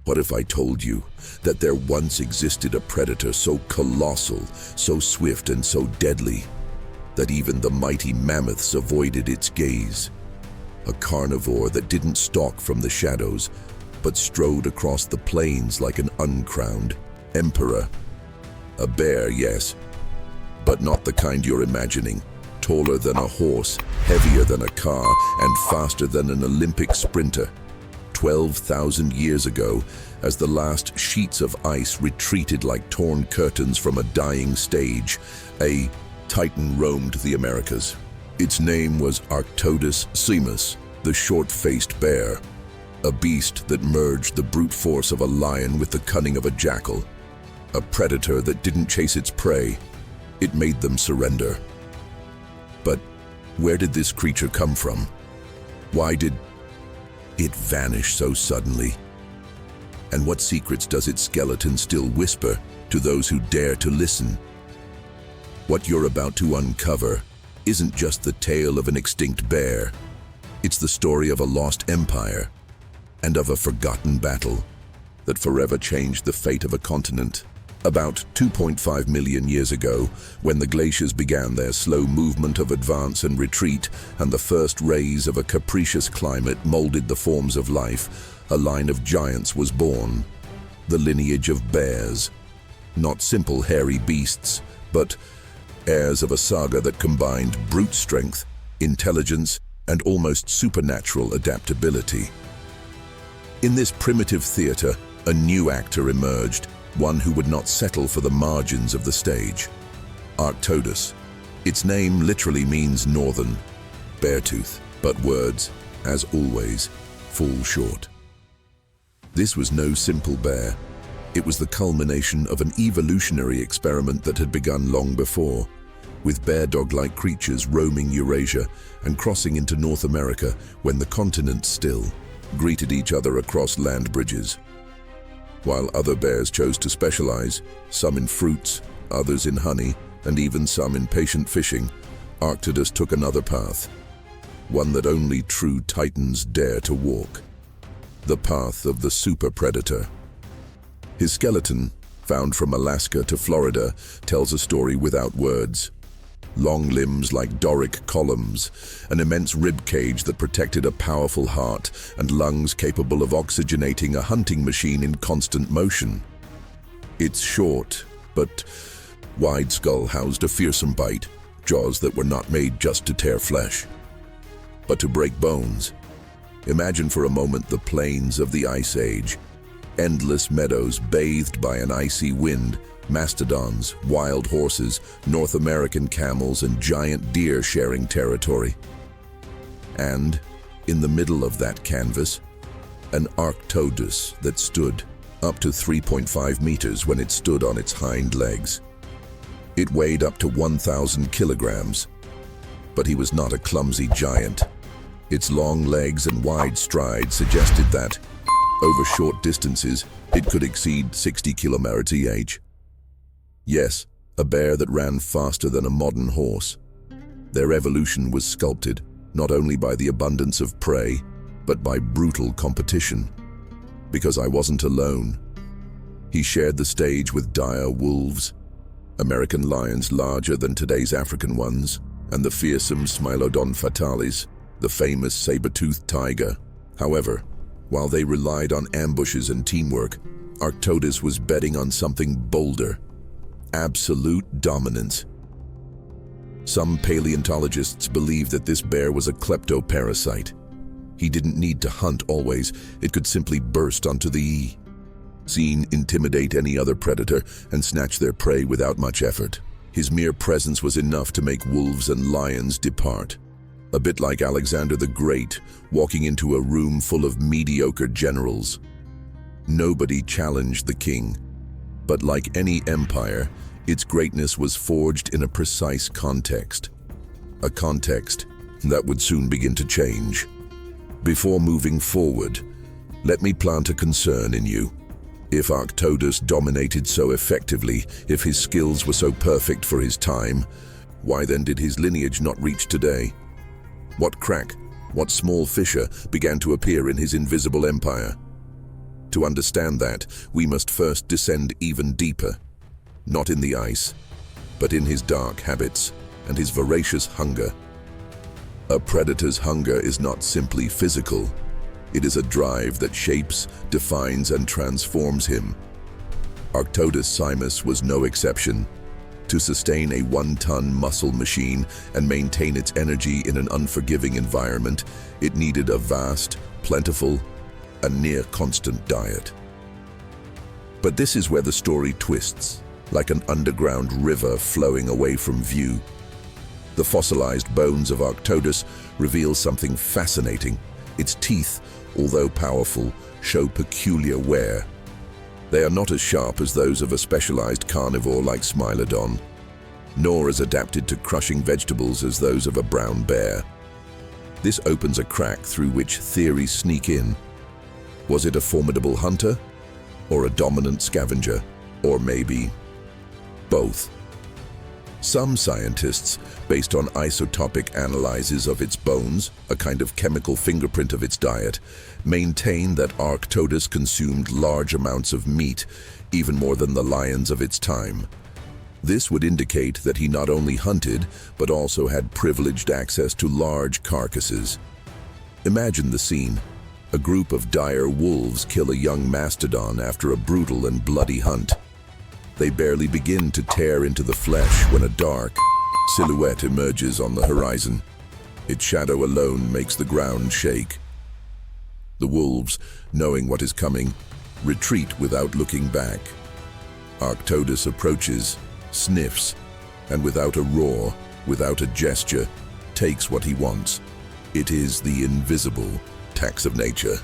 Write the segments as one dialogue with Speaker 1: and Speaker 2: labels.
Speaker 1: What if I told you that there once existed a predator so colossal, so swift and so deadly, that even the mighty mammoths avoided its gaze? A carnivore that didn't stalk from the shadows, but strode across the plains like an uncrowned emperor. A bear, yes, but not the kind you're imagining. Taller than a horse, heavier than a car, and faster than an Olympic sprinter. 12,000 years ago, as the last sheets of ice retreated like torn curtains from a dying stage, a titan roamed the Americas. Its name was Arctodus simus, the short-faced bear, a beast that merged the brute force of a lion with the cunning of a jackal, a predator that didn't chase its prey, it made them surrender. But where did this creature come from? Why did it vanish so suddenly? And what secrets does its skeleton still whisper to those who dare to listen? What you're about to uncover isn't just the tale of an extinct bear. It's the story of a lost empire and of a forgotten battle that forever changed the fate of a continent. About 2.5 million years ago, when the glaciers began their slow movement of advance and retreat, and the first rays of a capricious climate molded the forms of life, a line of giants was born. The lineage of bears. Not simple hairy beasts, but heirs of a saga that combined brute strength, intelligence, and almost supernatural adaptability. In this primitive theater, a new actor emerged, one who would not settle for the margins of the stage. Arctodus. Its name literally means northern, beartooth, but words, as always, fall short. This was no simple bear. It was the culmination of an evolutionary experiment that had begun long before, with bear dog-like creatures roaming Eurasia and crossing into North America when the continent still greeted each other across land bridges. While other bears chose to specialize, some in fruits, others in honey, and even some in patient fishing, Arctodus took another path, one that only true titans dare to walk. The path of the super predator. His skeleton, found from Alaska to Florida, tells a story without words. Long limbs like Doric columns, an immense rib cage that protected a powerful heart, and lungs capable of oxygenating a hunting machine in constant motion. Its short, but wide skull housed a fearsome bite, jaws that were not made just to tear flesh, but to break bones. Imagine for a moment the plains of the Ice Age, endless meadows bathed by an icy wind, mastodons, wild horses, North American camels, and giant deer sharing territory. And, in the middle of that canvas, an Arctodus that stood up to 3.5 meters when it stood on its hind legs. It weighed up to 1,000 kilograms, but he was not a clumsy giant. Its long legs and wide stride suggested that, over short distances, it could exceed 60 km/h. Yes, a bear that ran faster than a modern horse. Their evolution was sculpted not only by the abundance of prey, but by brutal competition. Because I wasn't alone. He shared the stage with dire wolves, American lions larger than today's African ones, and the fearsome Smilodon fatalis, the famous saber-toothed tiger. However, while they relied on ambushes and teamwork, Arctodus was betting on something bolder. Absolute dominance. Some paleontologists believe that this bear was a kleptoparasite. He didn't need to hunt always, it could simply burst onto the scene, intimidate any other predator, and snatch their prey without much effort. His mere presence was enough to make wolves and lions depart. A bit like Alexander the Great walking into a room full of mediocre generals. Nobody challenged the king, but like any empire, its greatness was forged in a precise context. A context that would soon begin to change. Before moving forward, let me plant a concern in you. If Arctodus dominated so effectively, if his skills were so perfect for his time, why then did his lineage not reach today? What crack, what small fissure began to appear in his invisible empire? To understand that, we must first descend even deeper, not in the ice, but in his dark habits and his voracious hunger. A predator's hunger is not simply physical. It is a drive that shapes, defines, and transforms him. Arctodus simus was no exception. To sustain a 1-ton muscle machine and maintain its energy in an unforgiving environment, it needed a vast, plentiful, and near-constant diet. But this is where the story twists, like an underground river flowing away from view. The fossilized bones of Arctodus reveal something fascinating. Its teeth, although powerful, show peculiar wear. They are not as sharp as those of a specialized carnivore like Smilodon, nor as adapted to crushing vegetables as those of a brown bear. This opens a crack through which theories sneak in. Was it a formidable hunter, or a dominant scavenger, or maybe both? Some scientists, based on isotopic analyses of its bones, a kind of chemical fingerprint of its diet, maintain that Arctodus consumed large amounts of meat, even more than the lions of its time. This would indicate that he not only hunted, but also had privileged access to large carcasses. Imagine the scene. A group of dire wolves kill a young mastodon after a brutal and bloody hunt. They barely begin to tear into the flesh when a dark silhouette emerges on the horizon. Its shadow alone makes the ground shake. The wolves, knowing what is coming, retreat without looking back. Arctodus approaches, sniffs, and without a roar, without a gesture, takes what he wants. It is the invisible tax of nature.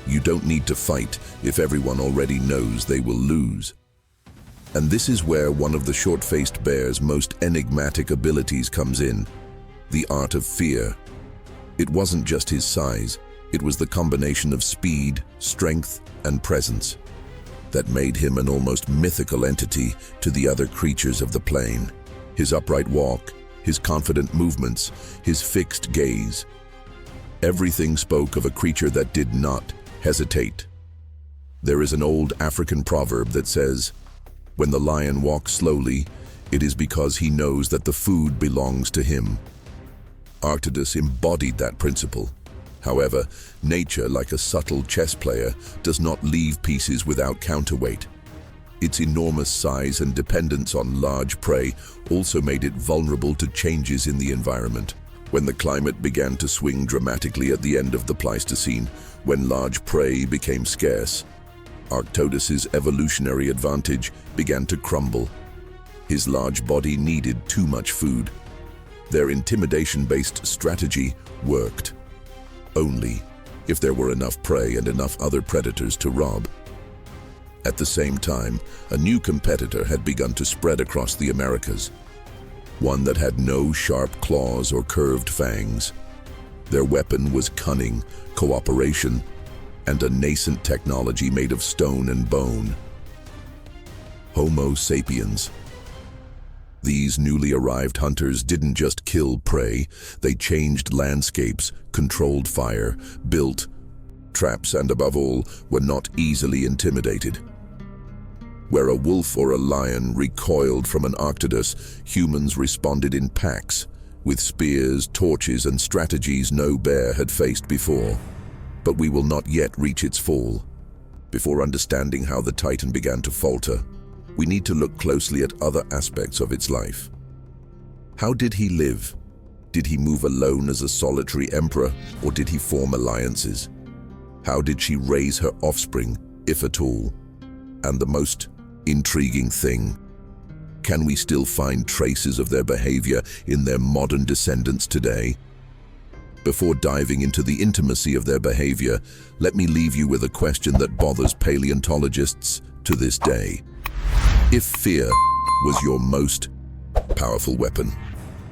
Speaker 1: You don't need to fight if everyone already knows they will lose. And this is where one of the short-faced bear's most enigmatic abilities comes in, the art of fear. It wasn't just his size, it was the combination of speed, strength, and presence that made him an almost mythical entity to the other creatures of the plain. His upright walk, his confident movements, his fixed gaze. Everything spoke of a creature that did not hesitate. There is an old African proverb that says, "When the lion walks slowly, it is because he knows that the food belongs to him." Arctodus embodied that principle. However, nature, like a subtle chess player, does not leave pieces without counterweight. Its enormous size and dependence on large prey also made it vulnerable to changes in the environment. When the climate began to swing dramatically at the end of the Pleistocene, when large prey became scarce, Arctodus's evolutionary advantage began to crumble. His large body needed too much food. Their intimidation-based strategy worked only if there were enough prey and enough other predators to rob. At the same time, a new competitor had begun to spread across the Americas, one that had no sharp claws or curved fangs. Their weapon was cunning, cooperation, and a nascent technology made of stone and bone. Homo sapiens. These newly arrived hunters didn't just kill prey, they changed landscapes, controlled fire, built traps, and above all, were not easily intimidated. Where a wolf or a lion recoiled from an Arctodus, humans responded in packs, with spears, torches, and strategies no bear had faced before. But we will not yet reach its fall. Before understanding how the Titan began to falter, we need to look closely at other aspects of its life. How did he live? Did he move alone as a solitary emperor, or did he form alliances? How did she raise her offspring, if at all? And the most intriguing thing, can we still find traces of their behavior in their modern descendants today? Before diving into the intimacy of their behavior, let me leave you with a question that bothers paleontologists to this day. If fear was your most powerful weapon,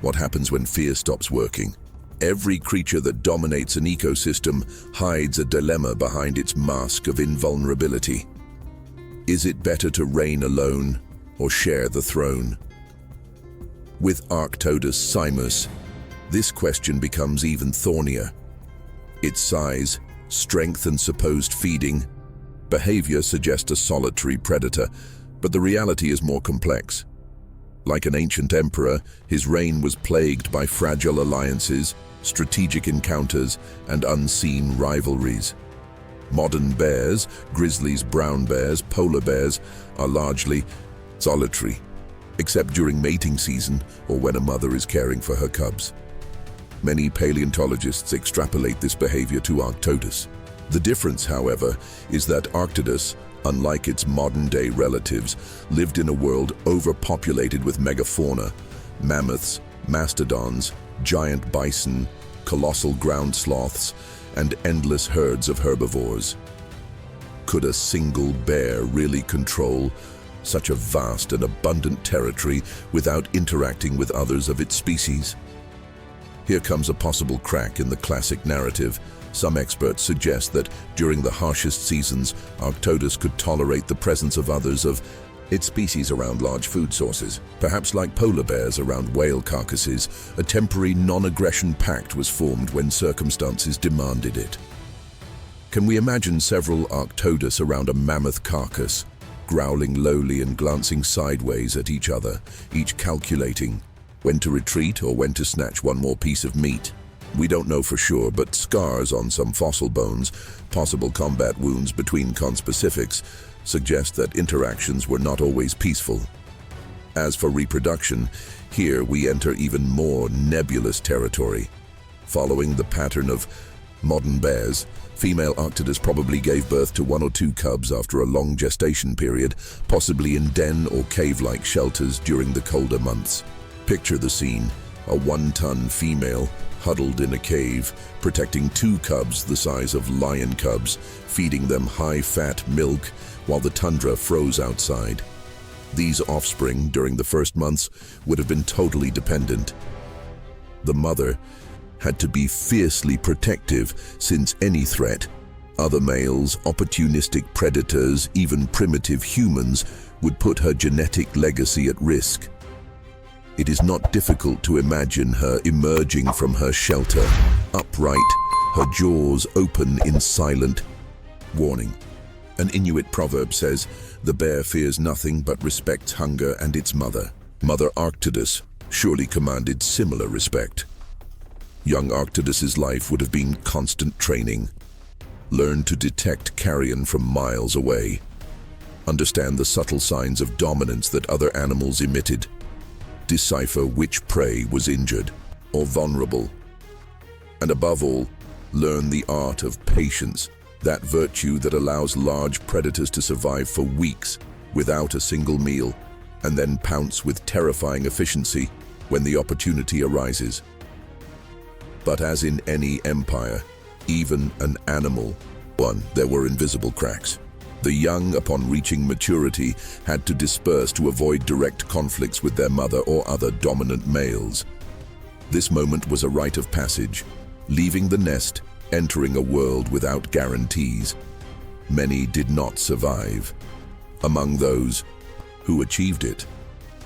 Speaker 1: what happens when fear stops working? Every creature that dominates an ecosystem hides a dilemma behind its mask of invulnerability. Is it better to reign alone or share the throne? With Arctodus simus, this question becomes even thornier. Its size, strength, and supposed feeding behavior suggests a solitary predator, but the reality is more complex. Like an ancient emperor, his reign was plagued by fragile alliances, strategic encounters, and unseen rivalries. Modern bears, grizzlies, brown bears, polar bears, are largely solitary, except during mating season or when a mother is caring for her cubs. Many paleontologists extrapolate this behavior to Arctodus. The difference, however, is that Arctodus, unlike its modern-day relatives, lived in a world overpopulated with megafauna, mammoths, mastodons, giant bison, colossal ground sloths, and endless herds of herbivores. Could a single bear really control such a vast and abundant territory without interacting with others of its species? Here comes a possible crack in the classic narrative. Some experts suggest that during the harshest seasons, Arctodus could tolerate the presence of others of its species around large food sources. Perhaps like polar bears around whale carcasses, a temporary non-aggression pact was formed when circumstances demanded it. Can we imagine several Arctodus around a mammoth carcass, growling lowly and glancing sideways at each other, each calculating when to retreat or when to snatch one more piece of meat? We don't know for sure, but scars on some fossil bones, possible combat wounds between conspecifics, suggest that interactions were not always peaceful. As for reproduction, here we enter even more nebulous territory. Following the pattern of modern bears, female Arctodus probably gave birth to 1 or 2 cubs after a long gestation period, possibly in den or cave-like shelters during the colder months. Picture the scene: a 1-ton female huddled in a cave, protecting 2 cubs the size of lion cubs, feeding them high-fat milk while the tundra froze outside. These offspring, during the first months, would have been totally dependent. The mother had to be fiercely protective, since any threat, other males, opportunistic predators, even primitive humans, would put her genetic legacy at risk. It is not difficult to imagine her emerging from her shelter, upright, her jaws open in silent warning. An Inuit proverb says, "The bear fears nothing but respects hunger and its mother." Mother Arctodus surely commanded similar respect. Young Arctodus's life would have been constant training. Learn to detect carrion from miles away. Understand the subtle signs of dominance that other animals emitted. Decipher which prey was injured or vulnerable. And above all, learn the art of patience, that virtue that allows large predators to survive for weeks without a single meal, and then pounce with terrifying efficiency when the opportunity arises. But as in any empire, even an animal, there were invisible cracks. The young, upon reaching maturity, had to disperse to avoid direct conflicts with their mother or other dominant males. This moment was a rite of passage, leaving the nest, entering a world without guarantees. Many did not survive. Among those who achieved it,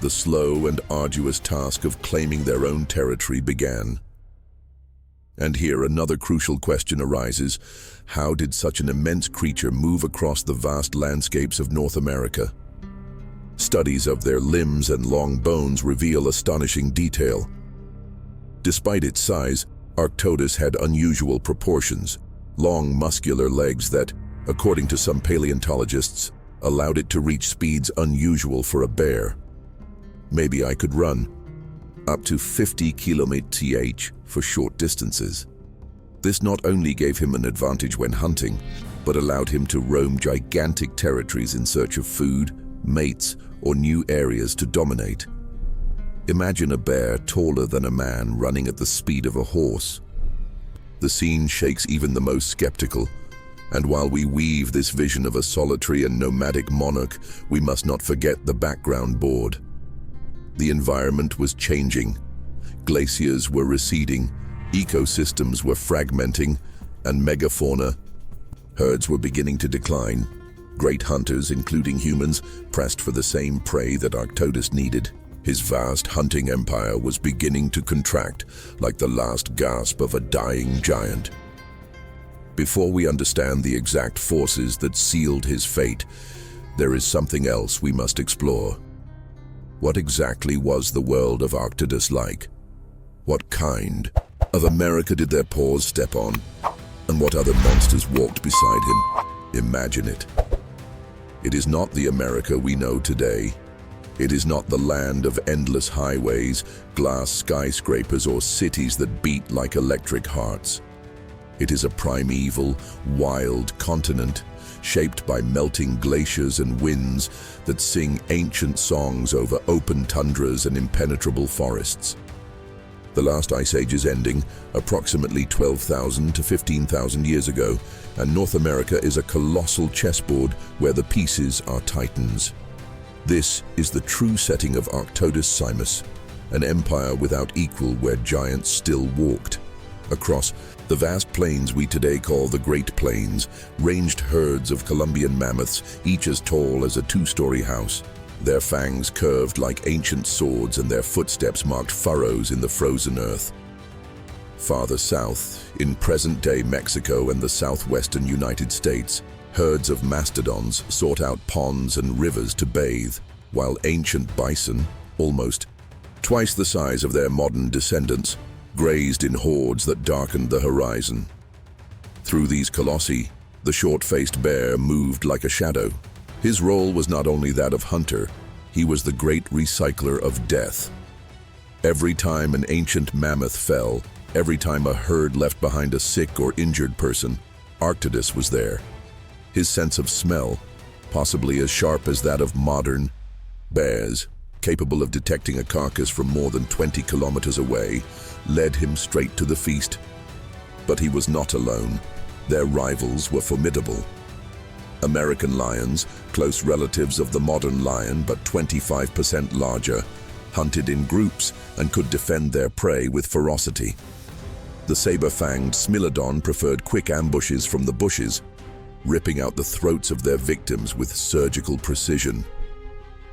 Speaker 1: the slow and arduous task of claiming their own territory began. And here another crucial question arises: how did such an immense creature move across the vast landscapes of North America? Studies of their limbs and long bones reveal astonishing detail. Despite its size, Arctodus had unusual proportions, long muscular legs that, according to some paleontologists, allowed it to reach speeds unusual for a bear. Maybe I could run up to 50 km/h for short distances. This not only gave him an advantage when hunting, but allowed him to roam gigantic territories in search of food, mates, or new areas to dominate. Imagine a bear taller than a man running at the speed of a horse. The scene shakes even the most skeptical, and while we weave this vision of a solitary and nomadic monarch, we must not forget the background board. The environment was changing. Glaciers were receding, ecosystems were fragmenting, and megafauna herds were beginning to decline. Great hunters, including humans, pressed for the same prey that Arctodus needed. His vast hunting empire was beginning to contract like the last gasp of a dying giant. Before we understand the exact forces that sealed his fate, there is something else we must explore. What exactly was the world of Arctidus like? What kind of America did their paws step on? And what other monsters walked beside him? Imagine it. It is not the America we know today. It is not the land of endless highways, glass skyscrapers, or cities that beat like electric hearts. It is a primeval, wild continent, shaped by melting glaciers and winds that sing ancient songs over open tundras and impenetrable forests. The last ice age is ending, approximately 12,000 to 15,000 years ago, and North America is a colossal chessboard where the pieces are titans. This is the true setting of Arctodus Simus, an empire without equal where giants still walked. Across the vast plains we today call the Great Plains ranged herds of Columbian mammoths, each as tall as a two-story house. Their fangs curved like ancient swords and their footsteps marked furrows in the frozen earth. Farther south, in present-day Mexico and the southwestern United States, herds of mastodons sought out ponds and rivers to bathe, while ancient bison, almost twice the size of their modern descendants, grazed in hordes that darkened the horizon. Through these colossi, the short-faced bear moved like a shadow. His role was not only that of hunter, he was the great recycler of death. Every time an ancient mammoth fell, every time a herd left behind a sick or injured person, Arctidus was there. His sense of smell, possibly as sharp as that of modern bears, capable of detecting a carcass from more than 20 kilometers away, led him straight to the feast. But he was not alone. Their rivals were formidable. American lions, close relatives of the modern lion but 25% larger, hunted in groups and could defend their prey with ferocity. The saber-fanged Smilodon preferred quick ambushes from the bushes, ripping out the throats of their victims with surgical precision.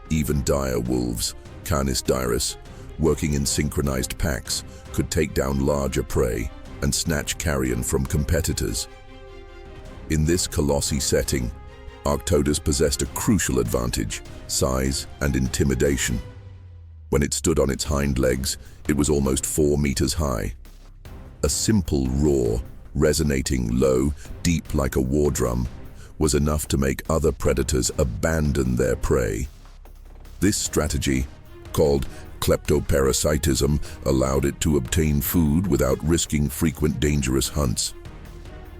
Speaker 1: Even dire wolves, Canis dirus, working in synchronized packs, could take down larger prey and snatch carrion from competitors. In this colossi setting, Arctodus possessed a crucial advantage: size and intimidation. When it stood on its hind legs, it was almost 4 meters high. A simple roar, resonating low, deep like a war drum, was enough to make other predators abandon their prey. This strategy, called kleptoparasitism, allowed it to obtain food without risking frequent dangerous hunts.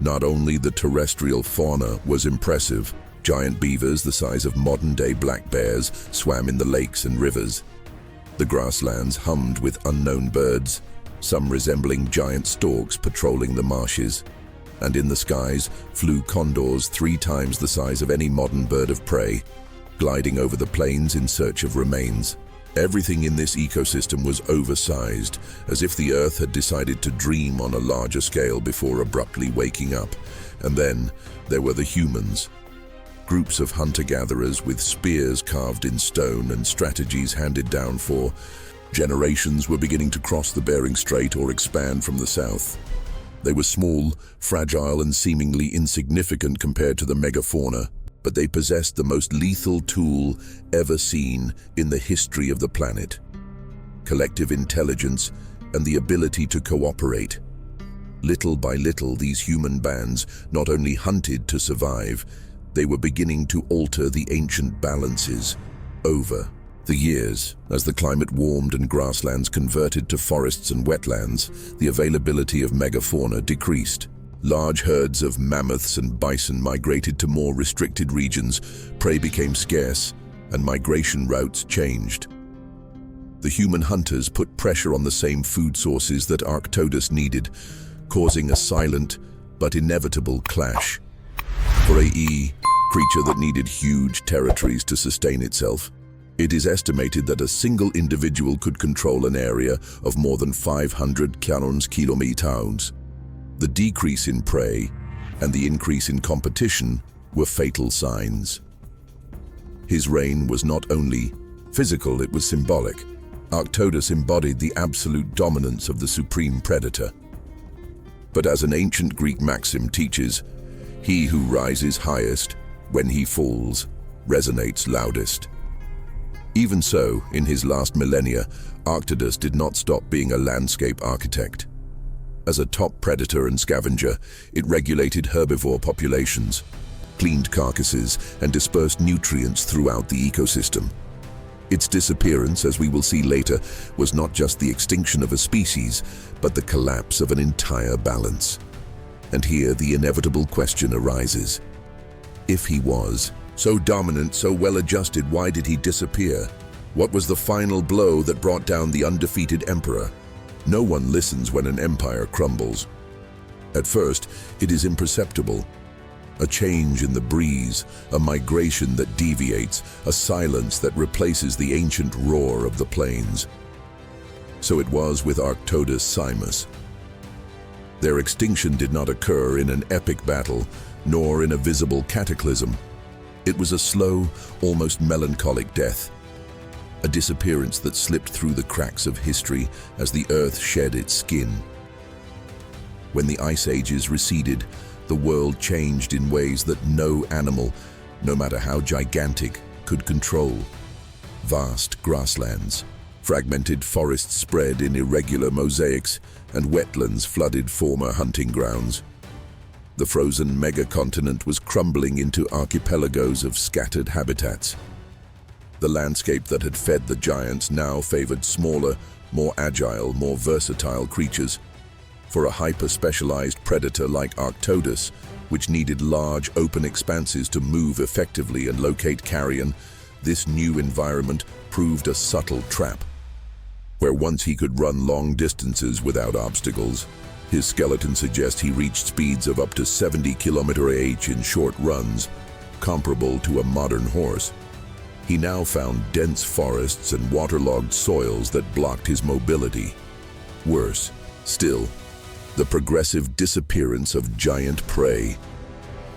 Speaker 1: Not only the terrestrial fauna was impressive. Giant beavers the size of modern-day black bears swam in the lakes and rivers. The grasslands hummed with unknown birds, some resembling giant storks patrolling the marshes. And in the skies flew condors 3 times the size of any modern bird of prey, gliding over the plains in search of remains. Everything in this ecosystem was oversized, as if the Earth had decided to dream on a larger scale before abruptly waking up. And then there were the humans. Groups of hunter-gatherers with spears carved in stone and strategies handed down for generations were beginning to cross the Bering Strait or expand from the south. They were small, fragile, and seemingly insignificant compared to the megafauna, but they possessed the most lethal tool ever seen in the history of the planet: collective intelligence and the ability to cooperate. Little by little, these human bands not only hunted to survive, they were beginning to alter the ancient balances. Over the years, as the climate warmed and grasslands converted to forests and wetlands, the availability of megafauna decreased. Large herds of mammoths and bison migrated to more restricted regions, prey became scarce, and migration routes changed. The human hunters put pressure on the same food sources that Arctodus needed, causing a silent but inevitable clash. For a creature that needed huge territories to sustain itself, it is estimated that a single individual could control an area of more than 500 kilometers. The decrease in prey and the increase in competition were fatal signs. His reign was not only physical, it was symbolic. Arctodus embodied the absolute dominance of the supreme predator. But as an ancient Greek maxim teaches, he who rises highest, when he falls, resonates loudest. Even so, in his last millennia, Arctodus did not stop being a landscape architect. As a top predator and scavenger, it regulated herbivore populations, cleaned carcasses, and dispersed nutrients throughout the ecosystem. Its disappearance, as we will see later, was not just the extinction of a species, but the collapse of an entire balance. And here the inevitable question arises. If he was so dominant, so well-adjusted, why did he disappear? What was the final blow that brought down the undefeated emperor? No one listens when an empire crumbles. At first, it is imperceptible. A change in the breeze, a migration that deviates, a silence that replaces the ancient roar of the plains. So it was with Arctodus Simus. Their extinction did not occur in an epic battle, nor in a visible cataclysm. It was a slow, almost melancholic death. A disappearance that slipped through the cracks of history as the earth shed its skin. When the ice ages receded, the world changed in ways that no animal, no matter how gigantic, could control. Vast grasslands, fragmented forests spread in irregular mosaics, and wetlands flooded former hunting grounds. The frozen megacontinent was crumbling into archipelagos of scattered habitats. The landscape that had fed the giants now favored smaller, more agile, more versatile creatures. For a hyper-specialized predator like Arctodus, which needed large, open expanses to move effectively and locate carrion, this new environment proved a subtle trap. Where once he could run long distances without obstacles, his skeleton suggests he reached speeds of up to 70 km/h in short runs, comparable to a modern horse. He now found dense forests and waterlogged soils that blocked his mobility. Worse still, the progressive disappearance of giant prey.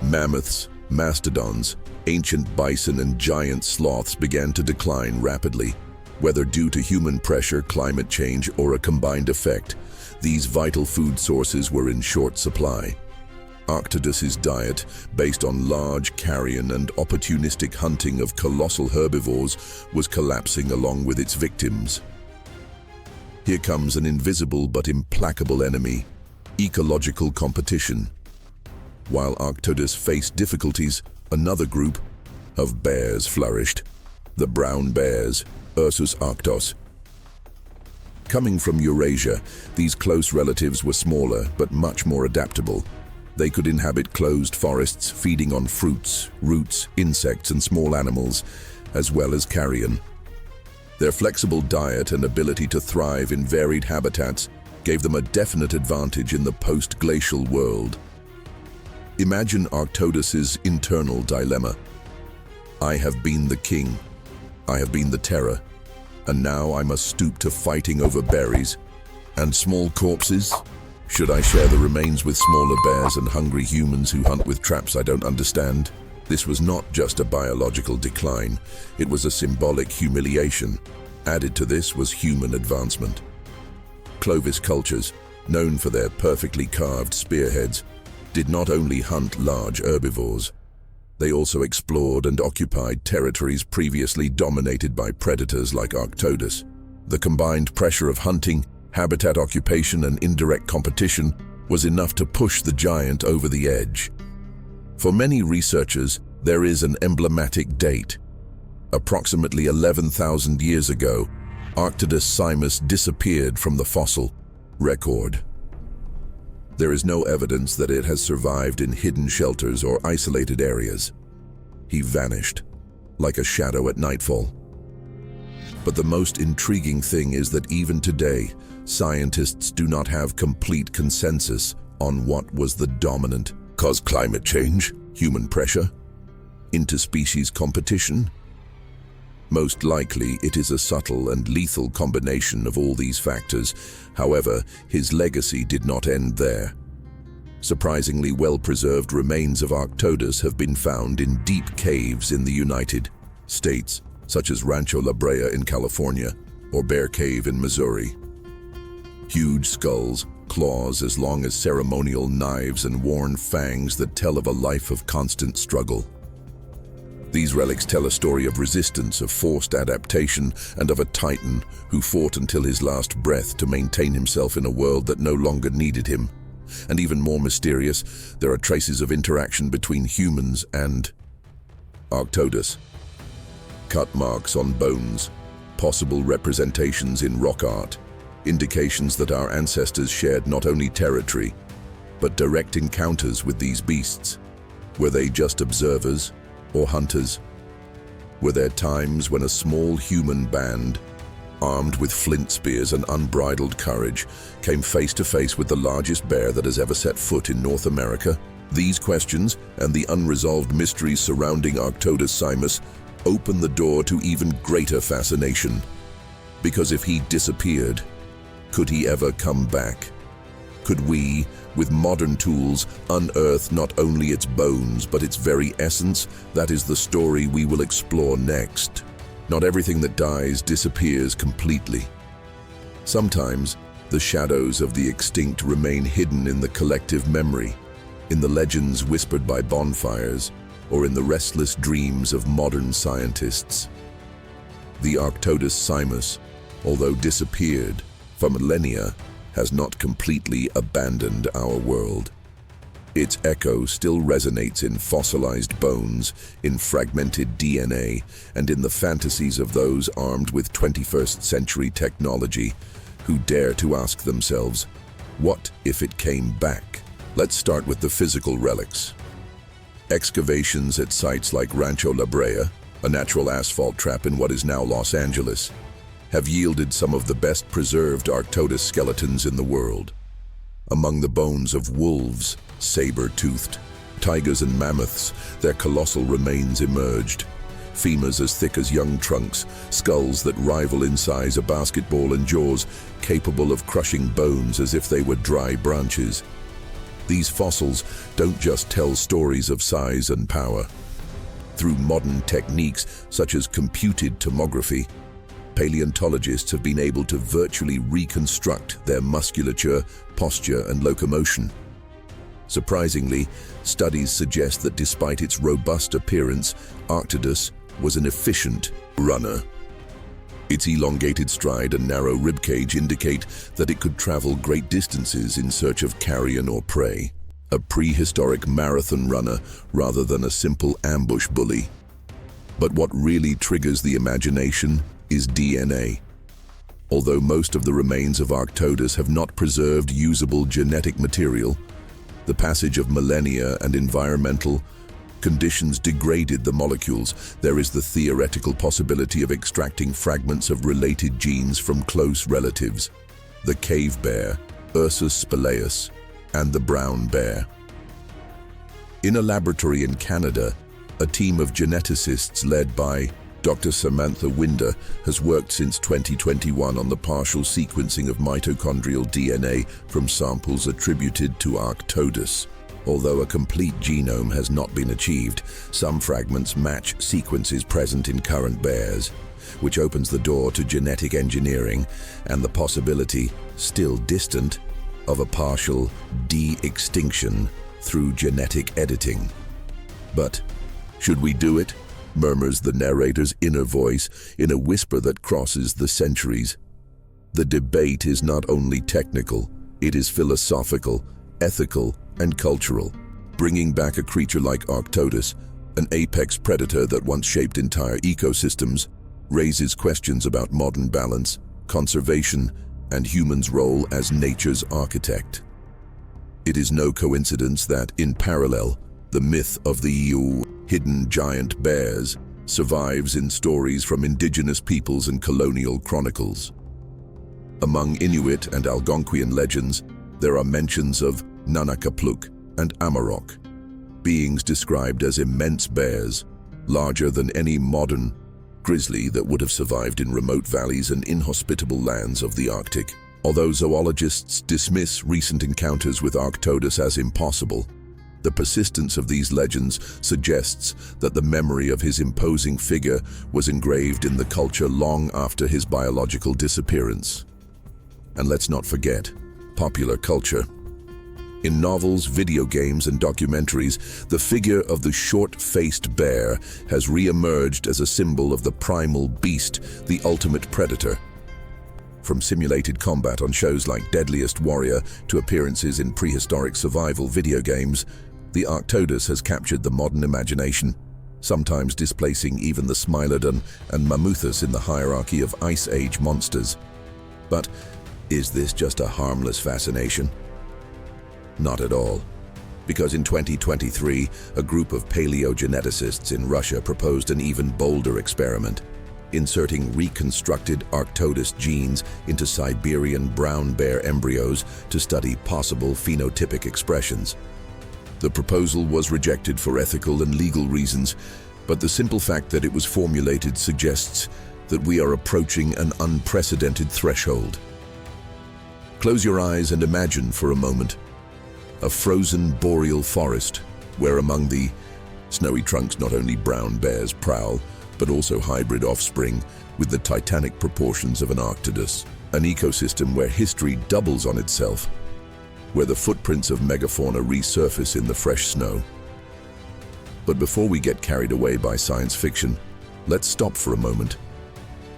Speaker 1: Mammoths, mastodons, ancient bison, and giant sloths began to decline rapidly. Whether due to human pressure, climate change, or a combined effect, these vital food sources were in short supply. Arctodus's diet, based on large carrion and opportunistic hunting of colossal herbivores, was collapsing along with its victims. Here comes an invisible but implacable enemy: ecological competition. While Arctodus faced difficulties, another group of bears flourished: the brown bears, Ursus arctos. Coming from Eurasia, these close relatives were smaller but much more adaptable. They could inhabit closed forests, feeding on fruits, roots, insects, and small animals, as well as carrion. Their flexible diet and ability to thrive in varied habitats gave them a definite advantage in the post-glacial world. Imagine Arctodus's internal dilemma. I have been the king. I have been the terror. And now I must stoop to fighting over berries and small corpses? Should I share the remains with smaller bears and hungry humans who hunt with traps I don't understand? This was not just a biological decline, it was a symbolic humiliation. Added to this was human advancement. Clovis cultures, known for their perfectly carved spearheads, did not only hunt large herbivores. They also explored and occupied territories previously dominated by predators like Arctodus. The combined pressure of hunting, habitat occupation, and indirect competition was enough to push the giant over the edge. For many researchers, there is an emblematic date. Approximately 11,000 years ago, Arctodus Simus disappeared from the fossil record. There is no evidence that it has survived in hidden shelters or isolated areas. He vanished, like a shadow at nightfall. But the most intriguing thing is that even today, scientists do not have complete consensus on what was the dominant cause: climate change, human pressure, interspecies competition. Most likely, it is a subtle and lethal combination of all these factors. However, his legacy did not end there. Surprisingly well-preserved remains of Arctodus have been found in deep caves in the United States, such as Rancho La Brea in California or Bear Cave in Missouri. Huge skulls, claws as long as ceremonial knives and worn fangs that tell of a life of constant struggle. These relics tell a story of resistance, of forced adaptation, and of a titan who fought until his last breath to maintain himself in a world that no longer needed him. And even more mysterious, there are traces of interaction between humans and Arctodus. Cut marks on bones, possible representations in rock art, indications that our ancestors shared not only territory, but direct encounters with these beasts. Were they just observers or hunters? Were there times when a small human band, armed with flint spears and unbridled courage, came face to face with the largest bear that has ever set foot in North America? These questions and the unresolved mysteries surrounding Arctodus simus open the door to even greater fascination. Because if he disappeared, could he ever come back? Could we, with modern tools, unearth not only its bones, but its very essence? That is the story we will explore next. Not everything that dies disappears completely. Sometimes, the shadows of the extinct remain hidden in the collective memory, in the legends whispered by bonfires, or in the restless dreams of modern scientists. The Arctodus simus, although disappeared for millennia, has not completely abandoned our world. Its echo still resonates in fossilized bones, in fragmented DNA, and in the fantasies of those armed with 21st century technology who dare to ask themselves, what if it came back? Let's start with the physical relics. Excavations at sites like Rancho La Brea, a natural asphalt trap in what is now Los Angeles, have yielded some of the best preserved Arctodus skeletons in the world. Among the bones of wolves, saber-toothed, tigers and mammoths, their colossal remains emerged. Femurs as thick as young trunks, skulls that rival in size a basketball, and jaws capable of crushing bones as if they were dry branches. These fossils don't just tell stories of size and power. Through modern techniques such as computed tomography, paleontologists have been able to virtually reconstruct their musculature, posture, and locomotion. Surprisingly, studies suggest that despite its robust appearance, Arctodus was an efficient runner. Its elongated stride and narrow ribcage indicate that it could travel great distances in search of carrion or prey, a prehistoric marathon runner rather than a simple ambush bully. But what really triggers the imagination is DNA. Although most of the remains of Arctodus have not preserved usable genetic material, the passage of millennia and environmental conditions degraded the molecules. There is the theoretical possibility of extracting fragments of related genes from close relatives, the cave bear, Ursus spelaeus, and the brown bear. In a laboratory in Canada, a team of geneticists led by Dr. Samantha Winder has worked since 2021 on the partial sequencing of mitochondrial DNA from samples attributed to Arctodus. Although a complete genome has not been achieved, some fragments match sequences present in current bears, which opens the door to genetic engineering and the possibility, still distant, of a partial de-extinction through genetic editing. But should we do it? Murmurs the narrator's inner voice in a whisper that crosses the centuries. The debate is not only technical, it is philosophical, ethical, and cultural. Bringing back a creature like Arctodus, an apex predator that once shaped entire ecosystems, raises questions about modern balance, conservation, and humans' role as nature's architect. It is no coincidence that, in parallel, the myth of the hidden giant bears survives in stories from indigenous peoples and colonial chronicles. Among Inuit and Algonquian legends, there are mentions of Nanakapluk and Amarok, beings described as immense bears, larger than any modern grizzly that would have survived in remote valleys and inhospitable lands of the Arctic. Although zoologists dismiss recent encounters with Arctodus as impossible, the persistence of these legends suggests that the memory of his imposing figure was engraved in the culture long after his biological disappearance. And let's not forget, popular culture. In novels, video games, and documentaries, the figure of the short-faced bear has re-emerged as a symbol of the primal beast, the ultimate predator. From simulated combat on shows like Deadliest Warrior to appearances in prehistoric survival video games, the Arctodus has captured the modern imagination, sometimes displacing even the Smilodon and Mammuthus in the hierarchy of Ice Age monsters. But is this just a harmless fascination? Not at all. Because in 2023, a group of paleogeneticists in Russia proposed an even bolder experiment, inserting reconstructed Arctodus genes into Siberian brown bear embryos to study possible phenotypic expressions. The proposal was rejected for ethical and legal reasons, but the simple fact that it was formulated suggests that we are approaching an unprecedented threshold. Close your eyes and imagine for a moment a frozen boreal forest where among the snowy trunks not only brown bears prowl, but also hybrid offspring with the titanic proportions of an Arctodus, an ecosystem where history doubles on itself, where the footprints of megafauna resurface in the fresh snow. But before we get carried away by science fiction, let's stop for a moment.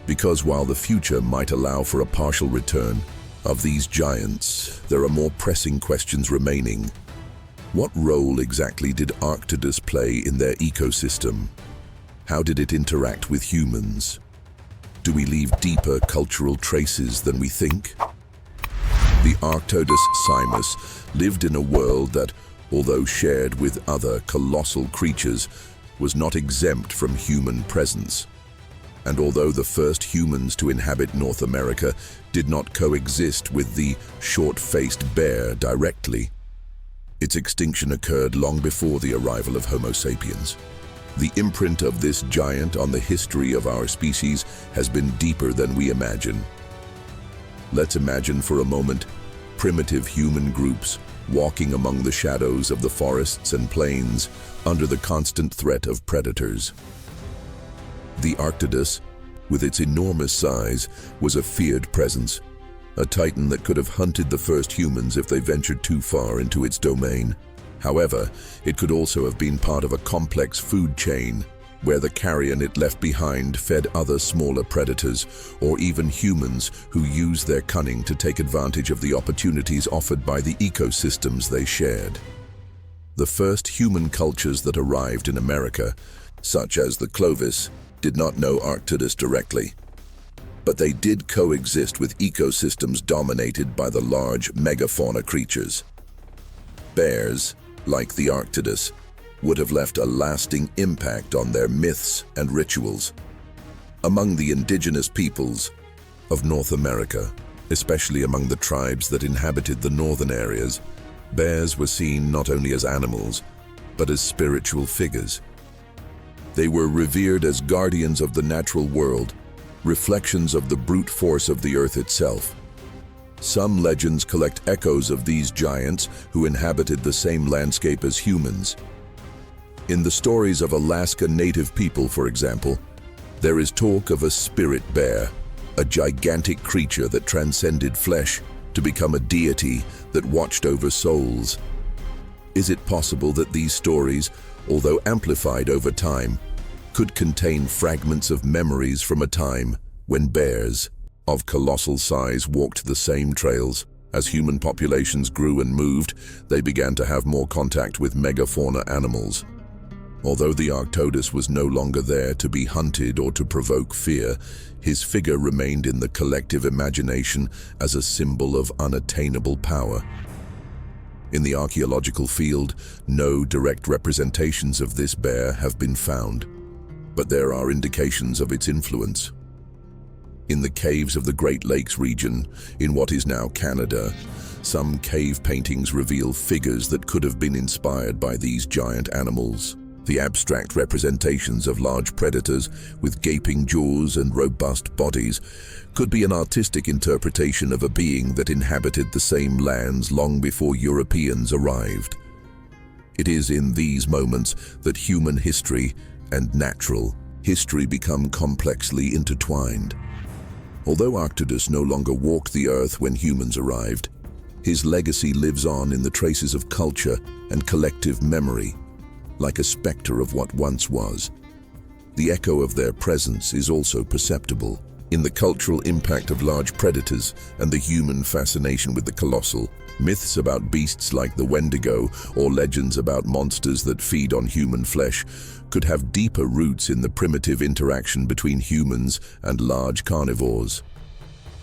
Speaker 1: Because while the future might allow for a partial return of these giants, there are more pressing questions remaining. What role exactly did Arctodus play in their ecosystem? How did it interact with humans? Do we leave deeper cultural traces than we think? The Arctodus simus lived in a world that, although shared with other colossal creatures, was not exempt from human presence. And although the first humans to inhabit North America did not coexist with the short-faced bear directly, its extinction occurred long before the arrival of Homo sapiens. The imprint of this giant on the history of our species has been deeper than we imagine. Let's imagine for a moment primitive human groups walking among the shadows of the forests and plains under the constant threat of predators. The Arctodus, with its enormous size, was a feared presence, a titan that could have hunted the first humans if they ventured too far into its domain. However, it could also have been part of a complex food chain, where the carrion it left behind fed other smaller predators, or even humans who used their cunning to take advantage of the opportunities offered by the ecosystems they shared. The first human cultures that arrived in America, such as the Clovis, did not know Arctodus directly, but they did coexist with ecosystems dominated by the large megafauna creatures. Bears, like the Arctodus, would have left a lasting impact on their myths and rituals. Among the indigenous peoples of North America, especially among the tribes that inhabited the northern areas, bears were seen not only as animals, but as spiritual figures. They were revered as guardians of the natural world, reflections of the brute force of the earth itself. Some legends collect echoes of these giants who inhabited the same landscape as humans. In the stories of Alaska Native people, for example, there is talk of a spirit bear, a gigantic creature that transcended flesh to become a deity that watched over souls. Is it possible that these stories, although amplified over time, could contain fragments of memories from a time when bears of colossal size walked the same trails? As human populations grew and moved, they began to have more contact with megafauna animals. Although the Arctodus was no longer there to be hunted or to provoke fear, his figure remained in the collective imagination as a symbol of unattainable power. In the archaeological field, no direct representations of this bear have been found, but there are indications of its influence. In the caves of the Great Lakes region, in what is now Canada, some cave paintings reveal figures that could have been inspired by these giant animals. The abstract representations of large predators with gaping jaws and robust bodies could be an artistic interpretation of a being that inhabited the same lands long before Europeans arrived. It is in these moments that human history and natural history become complexly intertwined. Although Arctodus no longer walked the earth when humans arrived, His legacy lives on in the traces of culture and collective memory, like a specter of what once was. The echo of their presence is also perceptible in the cultural impact of large predators and the human fascination with the colossal. Myths about beasts like the Wendigo or legends about monsters that feed on human flesh could have deeper roots in the primitive interaction between humans and large carnivores.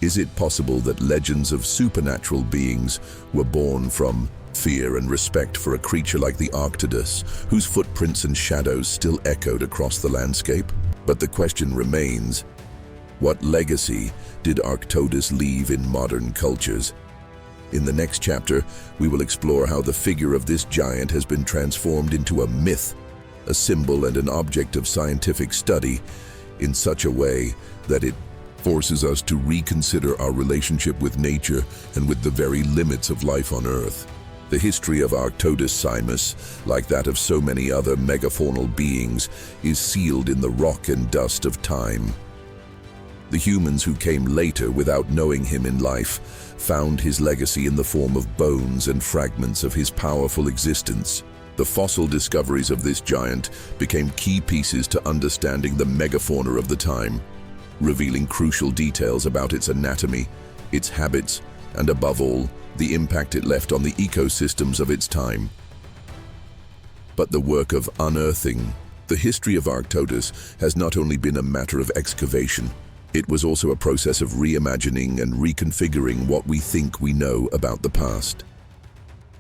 Speaker 1: Is it possible that legends of supernatural beings were born from fear and respect for a creature like the Arctodus, whose footprints and shadows still echoed across the landscape? But the question remains, what legacy did Arctodus leave in modern cultures? In the next chapter, we will explore how the figure of this giant has been transformed into a myth, a symbol and an object of scientific study, in such a way that it forces us to reconsider our relationship with nature and with the very limits of life on Earth. The history of Arctodus simus, like that of so many other megafaunal beings, is sealed in the rock and dust of time. The humans who came later without knowing him in life found his legacy in the form of bones and fragments of his powerful existence. The fossil discoveries of this giant became key pieces to understanding the megafauna of the time, revealing crucial details about its anatomy, its habits, and above all, the impact it left on the ecosystems of its time. But the work of unearthing the history of Arctodus has not only been a matter of excavation, it was also a process of reimagining and reconfiguring what we think we know about the past.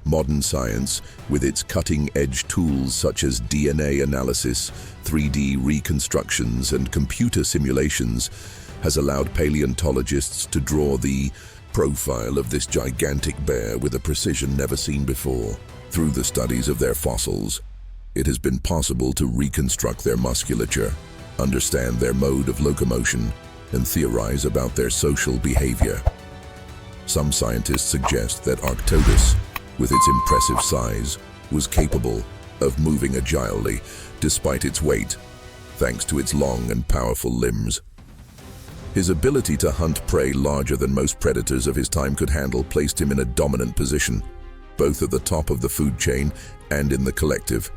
Speaker 1: Modern science, with its cutting-edge tools such as DNA analysis, 3D reconstructions, and computer simulations, has allowed paleontologists to draw the profile of this gigantic bear with a precision never seen before. Through the studies of their fossils, it has been possible to reconstruct their musculature, understand their mode of locomotion, and theorize about their social behavior. Some scientists suggest that Arctodus, with its impressive size, was capable of moving agilely despite its weight, thanks to its long and powerful limbs. His ability to hunt prey larger than most predators of his time could handle placed him in a dominant position, both at the top of the food chain and in the collective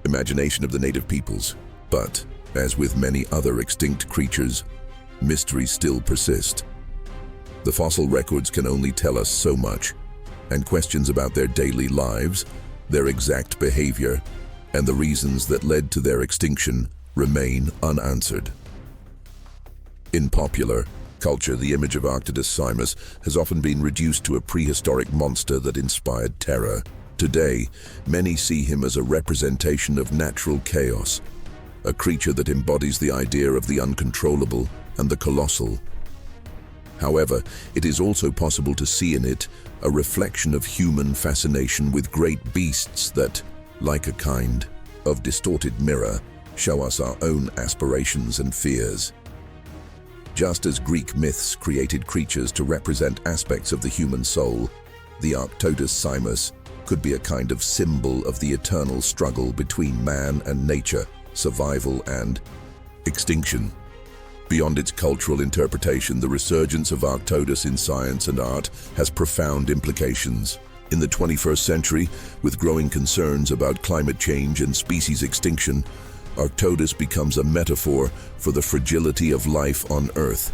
Speaker 1: imagination of the native peoples. But, as with many other extinct creatures, mysteries still persist. The fossil records can only tell us so much, and questions about their daily lives, their exact behavior, and the reasons that led to their extinction remain unanswered. In popular culture, the image of Arctodus simus has often been reduced to a prehistoric monster that inspired terror. Today, many see him as a representation of natural chaos, a creature that embodies the idea of the uncontrollable and the colossal. However, it is also possible to see in it a reflection of human fascination with great beasts that, like a kind of distorted mirror, show us our own aspirations and fears. Just as Greek myths created creatures to represent aspects of the human soul, the Arctodus simus could be a kind of symbol of the eternal struggle between man and nature, survival and extinction. Beyond its cultural interpretation, the resurgence of Arctodus in science and art has profound implications. In the 21st century, with growing concerns about climate change and species extinction, Arctodus becomes a metaphor for the fragility of life on Earth.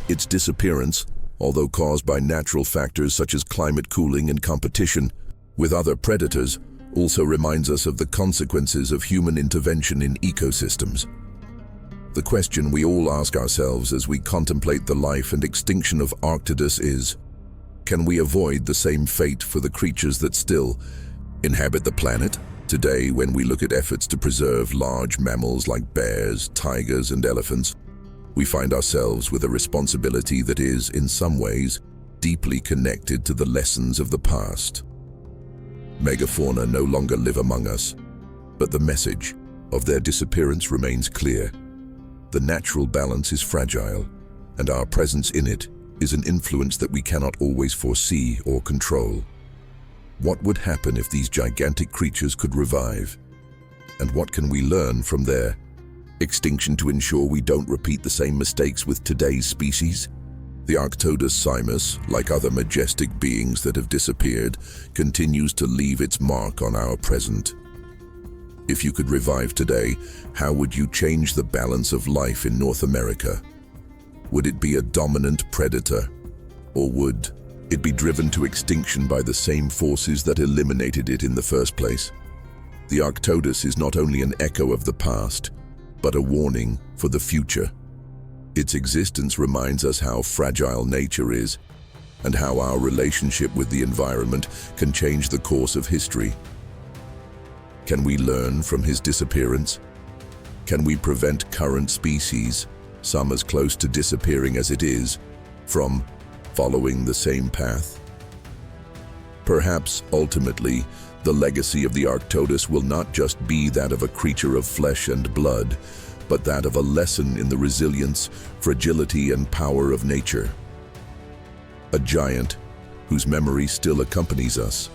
Speaker 1: Its disappearance, although caused by natural factors such as climate cooling and competition with other predators, also reminds us of the consequences of human intervention in ecosystems. The question we all ask ourselves as we contemplate the life and extinction of Arctodus is, can we avoid the same fate for the creatures that still inhabit the planet? Today, when we look at efforts to preserve large mammals like bears, tigers, and elephants, we find ourselves with a responsibility that is, in some ways, deeply connected to the lessons of the past. Megafauna no longer live among us, but the message of their disappearance remains clear. The natural balance is fragile, and our presence in it is an influence that we cannot always foresee or control. What would happen if these gigantic creatures could revive? And what can we learn from their extinction to ensure we don't repeat the same mistakes with today's species? The Arctodus simus, like other majestic beings that have disappeared, continues to leave its mark on our present. If you could revive today, how would you change the balance of life in North America? Would it be a dominant predator, or would it be driven to extinction by the same forces that eliminated it in the first place? The Arctodus is not only an echo of the past, but a warning for the future. Its existence reminds us how fragile nature is, and how our relationship with the environment can change the course of history. Can we learn from his disappearance? Can we prevent current species, some as close to disappearing as it is, from following the same path? Perhaps, ultimately, the legacy of the Arctodus will not just be that of a creature of flesh and blood, but that of a lesson in the resilience, fragility, and power of nature. A giant whose memory still accompanies us.